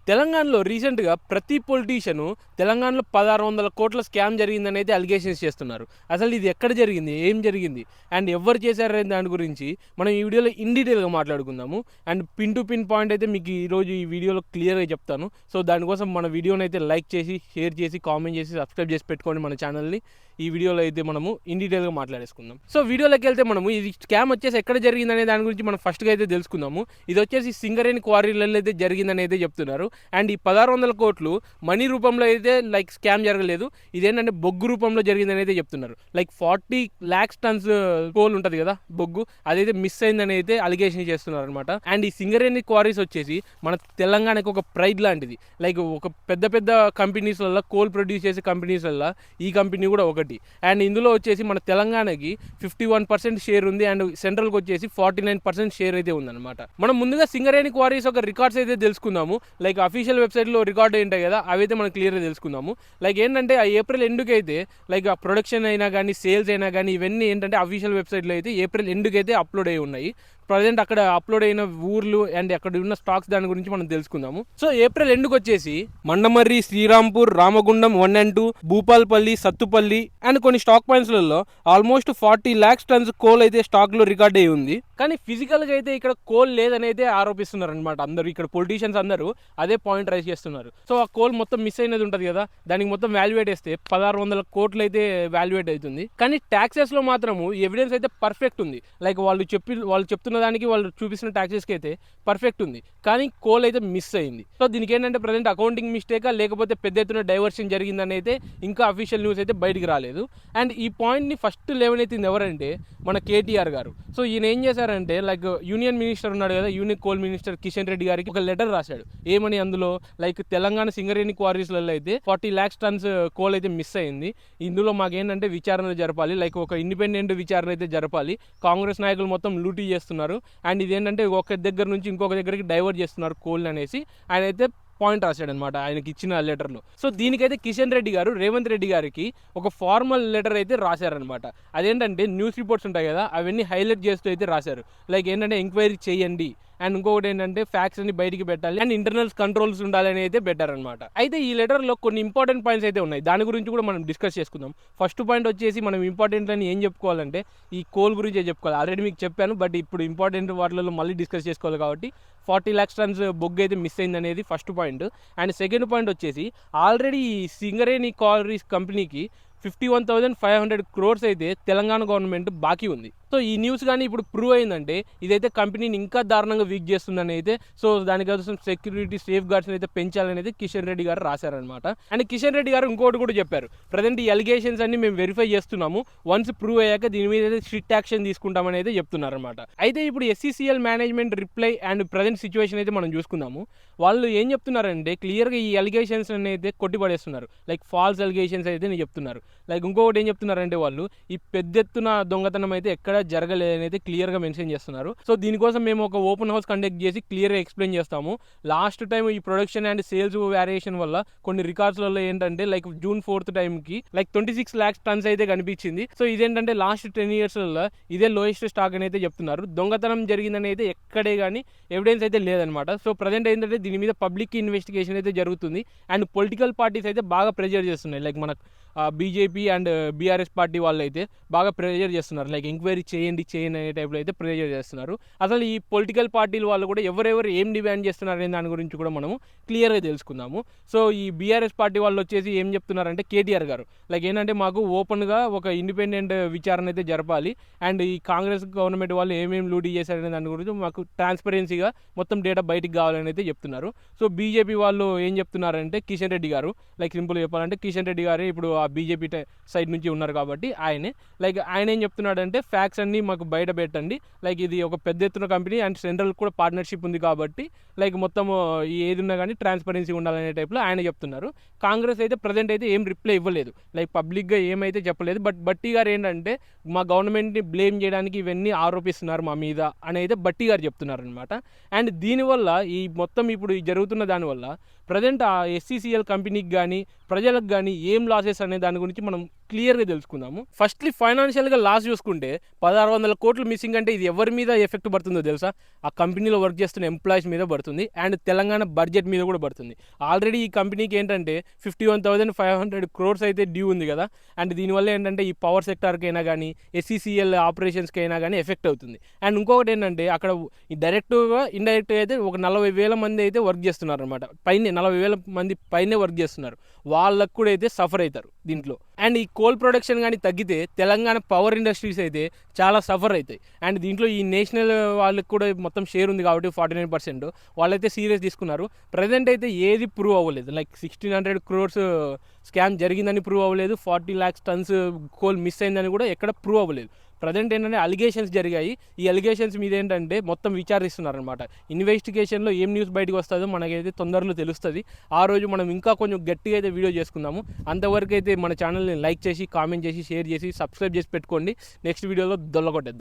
తెలంగాణలో రీసెంట్గా ప్రతి పొలిటీషియను తెలంగాణలో 1600 కోట్ల స్కామ్ జరిగిందని అయితే అలిగేషన్స్ చేస్తున్నారు. అసలు ఇది ఎక్కడ జరిగింది, ఏం జరిగింది అండ్ ఎవరు చేశారనే దాని గురించి మనం ఈ వీడియోలో ఇన్ డీటెయిల్గా మాట్లాడుకుందాము. And pin to pin point అయితే మీకు ఈరోజు ఈ వీడియోలో క్లియర్గా చెప్తాను. సో దానికోసం మన వీడియోని అయితే లైక్ చేసి, షేర్ చేసి, కామెంట్ చేసి, సబ్స్క్రైబ్ చేసి పెట్టుకోండి మన ఛానల్ని. ఈ వీడియోలో అయితే మనము ఇన్ డీటెయిల్గా మాట్లాడేసుకుందాం. సో వీడియోలోకి వెళ్తే మనము ఇది స్కామ్ వచ్చేసి ఎక్కడ జరిగిందనే దాని గురించి మనం ఫస్ట్గా అయితే తెలుసుకుందాము. ఇది వచ్చేసి సింగరేణి క్వారీలలో అయితే జరిగిందని అయితే చెప్తున్నారు. అండ్ ఈ 1600 కోట్లు మనీ రూపంలో అయితే లైక్ స్కామ్ జరగలేదు, ఇదేంటంటే బొగ్గు రూపంలో జరిగిందని అయితే చెప్తున్నారు. లైక్ 40 lakhs టన్స్ కోల్ ఉంటుంది కదా బొగ్గు, అదైతే మిస్ అయిందని అయితే అలిగేషన్ చేస్తున్నారు అనమాట. అండ్ ఈ సింగరేణి క్వారీస్ వచ్చేసి మన తెలంగాణకి ఒక ప్రైడ్ లాంటిది. లైక్ ఒక పెద్ద పెద్ద కంపెనీస్ వల్ల, కోల్ ప్రొడ్యూస్ చేసే కంపెనీస్ వల్ల ఈ కంపెనీ కూడా ఒకటి. అండ్ ఇందులో వచ్చేసి మన తెలంగాణకి 51% షేర్ ఉంది అండ్ సెంట్రల్కి వచ్చేసి 49% షేర్ అయితే ఉందన్నమాట. మనం ముందుగా సింగరేణి క్వారీస్ ఒక రికార్డ్స్ అయితే తెలుసుకుందాము. లైక్ అఫీషియల్ వెబ్సైట్లో రికార్డ్ ఏంటాయి కదా, అవైతే మనం క్లియర్గా తెలుసుకుందాము. లైక్ ఏంటంటే ఆ ఏప్రిల్ ఎండుకి అయితే లైక్ ఆ ప్రొడక్షన్ అయినా కానీ, సేల్స్ అయినా కానీ, ఇవన్నీ ఏంటంటే అఫీషియల్ వెబ్సైట్లో అయితే ఏప్రిల్ ఎండుకి అయితే అప్లోడ్ అయి ఉన్నాయి. ప్రజెంట్ అక్కడ అప్లోడ్ అయిన ఊర్లు అండ్ అక్కడ ఉన్న స్టాక్స్ దాని గురించి మనం తెలుసుకుందాము. సో ఏప్రిల్ ఎండుకు వచ్చేసి మండమర్రి, శ్రీరాంపూర్, రామగుండం 1 and 2, భూపాల్పల్లి, సత్తుపల్లి అండ్ కొన్ని స్టాక్ పాయింట్స్లలో ఆల్మోస్ట్ 40 lakhs టన్స్ కోల్ అయితే స్టాక్ లో రికార్డ్ అయి ఉంది. కానీ ఫిజికల్ గా అయితే ఇక్కడ కోల్ లేదని అయితే ఆరోపిస్తున్నారు అనమాట అందరూ. ఇక్కడ పొలిటీషియన్స్ అందరూ అదే పాయింట్ రైజ్ చేస్తున్నారు. సో ఆ కోల్ మొత్తం మిస్ అయినది ఉంటుంది కదా, దానికి మొత్తం వాల్యుయేట్ వేస్తే 1600 కోట్లు అయితే వాల్యుయేట్ అవుతుంది. కానీ ట్యాక్సెస్ లో మాత్రము ఎవిడెన్స్ అయితే పర్ఫెక్ట్ ఉంది. లైక్ వాళ్ళు చెప్తున్న దానికి, వాళ్ళు చూపిస్తున్న ట్యాక్సెస్కి అయితే పర్ఫెక్ట్ ఉంది, కానీ కోల్ అయితే మిస్ అయింది. సో దీనికి ఏంటంటే ప్రజెంట్ అకౌంటింగ్ మిస్టేకా లేకపోతే పెద్ద ఎత్తున డైవర్షన్ జరిగిందని అయితే ఇంకా అఫీషియల్ న్యూస్ అయితే బయటికి రాలేదు. అండ్ ఈ పాయింట్ని ఫస్ట్ లేవనెత్తింది ఎవరంటే మన కేటీఆర్ గారు. సో ఈయన ఏం చేశారంటే లైక్ యూనియన్ మినిస్టర్ ఉన్నాడు కదా, union coal minister Kishan Reddy గారికి ఒక లెటర్ రాశాడు. ఏమని అందులో లైక్ తెలంగాణ సింగరేణి క్వారీస్లలో అయితే 40 lakhs టన్స్ కోల్ అయితే మిస్ అయింది, ఇందులో మాకేంటంటే విచారణ జరపాలి, లైక్ ఒక ఇండిపెండెంట్ విచారణ అయితే జరపాలి, కాంగ్రెస్ నాయకులు మొత్తం లూటీ చేస్తున్నారు అండ్ ఇదేంటంటే ఒక దగ్గర నుంచి ఇంకొక దగ్గరికి డైవర్ట్ చేస్తున్నారు కోల్ అనేసి ఆయన అయితే పాయింట్ రాశాడు అనమాట ఆయనకి ఇచ్చిన లెటర్లో. సో దీనికైతే కిషన్ రెడ్డి గారు రేవంత్ రెడ్డి గారికి ఒక ఫార్మల్ లెటర్ అయితే రాశారనమాట. అదేంటంటే న్యూస్ రిపోర్ట్స్ ఉంటాయి కదా, అవన్నీ హైలైట్ చేస్తూ అయితే రాశారు. లైక్ ఏంటంటే ఎంక్వైరీ చేయండి అండ్ ఇంకొకటి ఏంటంటే ఫ్యాక్ట్స్ అన్ని బయటికి పెట్టాలి అండ్ ఇంటర్నల్ కంట్రోల్స్ ఉండాలని అయితే పెట్టారనమాట. అయితే ఈ లెటర్లో కొన్ని ఇంపార్టెంట్ పాయింట్స్ అయితే ఉన్నాయి, దాని గురించి కూడా మనం డిస్కస్ చేసుకుందాం. ఫస్ట్ పాయింట్ వచ్చేసి మనం ఇంపార్టెంట్ అని ఏం చెప్పుకోవాలంటే ఈ కోల్ గురించే చెప్పుకోవాలి. ఆల్రెడీ మీకు చెప్పాను, బట్ ఇప్పుడు ఇంపార్టెంట్ వాటిలో మళ్ళీ డిస్కస్ చేసుకోవాలి కాబట్టి 40 lakhs టన్స్ బొగ్గు అయితే మిస్ అయింది అనేది first point. And second point వచ్చేసి ఆల్రెడీ ఈ సింగరేణి క్వారీస్ కంపెనీకి 51,500 crores అయితే తెలంగాణ గవర్నమెంట్ బాకీ ఉంది. సో ఈ న్యూస్ కానీ ఇప్పుడు ప్రూవ్ అయిందంటే ఇదైతే కంపెనీని ఇంకా దారుణంగా వీక్ చేస్తుందని అయితే, సో దానికోసం సెక్యూరిటీ సేఫ్ గార్డ్స్ అయితే పెంచాలని అయితే కిషన్ రెడ్డి గారు రాశారనమాట. అండ్ కిషన్ రెడ్డి గారు ఇంకోటి కూడా చెప్పారు, ప్రజెంట్ ఈ అలిగేషన్స్ అన్ని మేము వెరిఫై చేస్తున్నాము, వన్స్ ప్రూవ్ అయ్యాక దీని మీద అయితే స్ట్రిక్ట్ యాక్షన్ తీసుకుంటామని అయితే చెప్తున్నారనమాట. అయితే ఇప్పుడు SCCL management reply and present situation అయితే మనం చూసుకుందాము. వాళ్ళు ఏం చెప్తున్నారంటే క్లియర్గా ఈ అలిగేషన్స్ అయితే కొట్టిపడేస్తున్నారు, లైక్ ఫాల్స్ అలిగేషన్స్ అయితే నేను చెప్తున్నారు. లైక్ ఇంకొకటి ఏం చెప్తున్నారంటే వాళ్ళు ఈ పెద్ద ఎత్తున దొంగతనం అయితే ఎక్కడ జరగలేదని అయితే క్లియర్గా మెన్షన్ చేస్తున్నారు. సో దీనికోసం మేము ఒక ఓపెన్ హౌస్ కండక్ట్ చేసి క్లియర్గా ఎక్స్ప్లెయిన్ చేస్తాము. లాస్ట్ టైం ఈ ప్రొడక్షన్ అండ్ సేల్స్ వేరియేషన్ వల్ల కొన్ని రికార్డ్స్లలో ఏంటంటే లైక్ June 4th టైంకి లైక్ 26 lakhs టన్స్ అయితే కనిపించింది. సో ఇదేంటంటే లాస్ట్ 10 yearsలలో ఇదే లోయెస్ట్ స్టాక్ అని అయితే చెప్తున్నారు. దొంగతనం జరిగిందని అయితే ఎక్కడే కానీ ఎవిడెన్స్ అయితే లేదనమాట. సో ప్రజెంట్ ఏంటంటే దీని మీద పబ్లిక్ ఇన్వెస్టిగేషన్ అయితే జరుగుతుంది అండ్ పొలిటికల్ పార్టీస్ అయితే బాగా ప్రెజర్ చేస్తున్నాయి. లైక్ మన బీజేపీ అండ్ బీఆర్ఎస్ పార్టీ వాళ్ళు అయితే బాగా ప్రెజర్ చేస్తున్నారు, లైక్ ఎంక్వైరీ చేయండి అనే టైప్లో అయితే ప్రెజర్ చేస్తున్నారు. అసలు ఈ పొలిటికల్ పార్టీల వాళ్ళు కూడా ఎవరెవరు ఏం డిమాండ్ చేస్తున్నారు అనే దాని గురించి కూడా మనము క్లియర్గా తెలుసుకుందాము. సో ఈ బీఆర్ఎస్ పార్టీ వాళ్ళు వచ్చేసి ఏం చెప్తున్నారంటే కేటీఆర్ గారు లైక్ ఏంటంటే మాకు ఓపెన్గా ఒక ఇండిపెండెంట్ విచారణ అయితే జరపాలి అండ్ ఈ కాంగ్రెస్ గవర్నమెంట్ వాళ్ళు ఏమేమి లూటీ చేశారనే దాని గురించి మాకు ట్రాన్స్పరెన్సీగా మొత్తం డేటా బయటికి కావాలని అయితే చెప్తున్నారు. సో బీజేపీ వాళ్ళు ఏం చెప్తున్నారంటే కిషన్ రెడ్డి గారు, లైక్ సింపుల్ చెప్పాలంటే కిషన్ రెడ్డి గారే ఇప్పుడు ఆ బీజేపీ సైడ్ నుంచి ఉన్నారు కాబట్టి ఆయన ఏం చెప్తున్నాడంటే ఫ్యాక్ట్స్ అన్ని మాకు బయట పెట్టండి, లైక్ ఇది ఒక పెద్ద ఎత్తున కంపెనీ అండ్ సెంట్రల్ కూడా పార్ట్నర్షిప్ ఉంది కాబట్టి లైక్ మొత్తం ఏది ఉన్నా కానీ ట్రాన్స్పరెన్సీ ఉండాలనే టైప్లో ఆయన చెప్తున్నారు. కాంగ్రెస్ అయితే ప్రజెంట్ అయితే ఏం రిప్లై ఇవ్వలేదు, లైక్ పబ్లిక్గా ఏమైతే చెప్పలేదు. బట్ బట్టి గారు ఏంటంటే మా గవర్నమెంట్ని బ్లేమ్ చేయడానికి ఇవన్నీ ఆరోపిస్తున్నారు మా మీద అని అయితే బట్టి గారు చెప్తున్నారు అనమాట. అండ్ దీనివల్ల ఈ మొత్తం ఇప్పుడు జరుగుతున్న దానివల్ల ప్రజెంట్ ఆ SCCL కంపెనీకి కానీ ప్రజలకు కానీ ఏం లాసెస్ అనే దాని గురించి మనం క్లియర్గా తెలుసుకుందాము. ఫస్ట్లీ ఫైనాన్షియల్గా లాస్ చూసుకుంటే 1600 కోట్లు మిస్సింగ్ అంటే ఇది ఎవరి మీద ఎఫెక్ట్ పడుతుందో తెలుసా? ఆ కంపెనీలో వర్క్ చేస్తున్న ఎంప్లాయీస్ మీద పడుతుంది అండ్ తెలంగాణ బడ్జెట్ మీద కూడా పడుతుంది. ఆల్రెడీ ఈ కంపెనీకి ఏంటంటే 51,500 crores అయితే డ్యూ ఉంది కదా. అండ్ దీనివల్ల ఏంటంటే ఈ పవర్ సెక్టార్కైనా కానీ SCCL ఆపరేషన్స్కి అయినా కానీ ఎఫెక్ట్ అవుతుంది. అండ్ ఇంకొకటి ఏంటంటే అక్కడ ఈ డైరెక్ట్గా ఇండైరెక్ట్గా అయితే ఒక 40,000 మంది అయితే వర్క్ చేస్తున్నారు అనమాట. 40,000 మంది పైనే వర్క్ చేస్తున్నారు. వాళ్ళకు కూడా అయితే సఫర్ అవుతారు దీంట్లో. అండ్ ఈ కోల్ ప్రొడక్షన్ కానీ తగ్గితే తెలంగాణ పవర్ ఇండస్ట్రీస్ అయితే చాలా సఫర్ అవుతాయి. అండ్ దీంట్లో ఈ నేషనల్ వాళ్ళకి కూడా మొత్తం షేర్ ఉంది కాబట్టి 49% వాళ్ళైతే సీరియస్ తీసుకున్నారు. ప్రజెంట్ అయితే ఏది ప్రూవ్ అవ్వలేదు. లైక్ 1,600 crores స్కామ్ జరిగిందని ప్రూవ్ అవ్వలేదు. 40 lakhs tons కోల్ మిస్ అయిందని కూడా ఎక్కడ ప్రూవ్ అవ్వలేదు. ప్రజెంట్ ఏంటంటే అలిగేషన్స్ జరిగాయి. ఈ అలిగేషన్స్ మీద ఏంటంటే మొత్తం విచారిస్తున్నారనమాట. ఇన్వెస్టిగేషన్లో ఏం న్యూస్ బయటకు వస్తుందో మనకైతే తొందరలో తెలుస్తుంది. ఆ రోజు మనం ఇంకా కొంచెం గట్టిగా అయితే వీడియో చేసుకుందాము. అంతవరకు అయితే మన ఛానల్ని లైక్ చేసి, కామెంట్ చేసి, షేర్ చేసి, సబ్స్క్రైబ్ చేసి పెట్టుకోండి. నెక్స్ట్ వీడియోలో దొల్లగొట్టేద్దాం.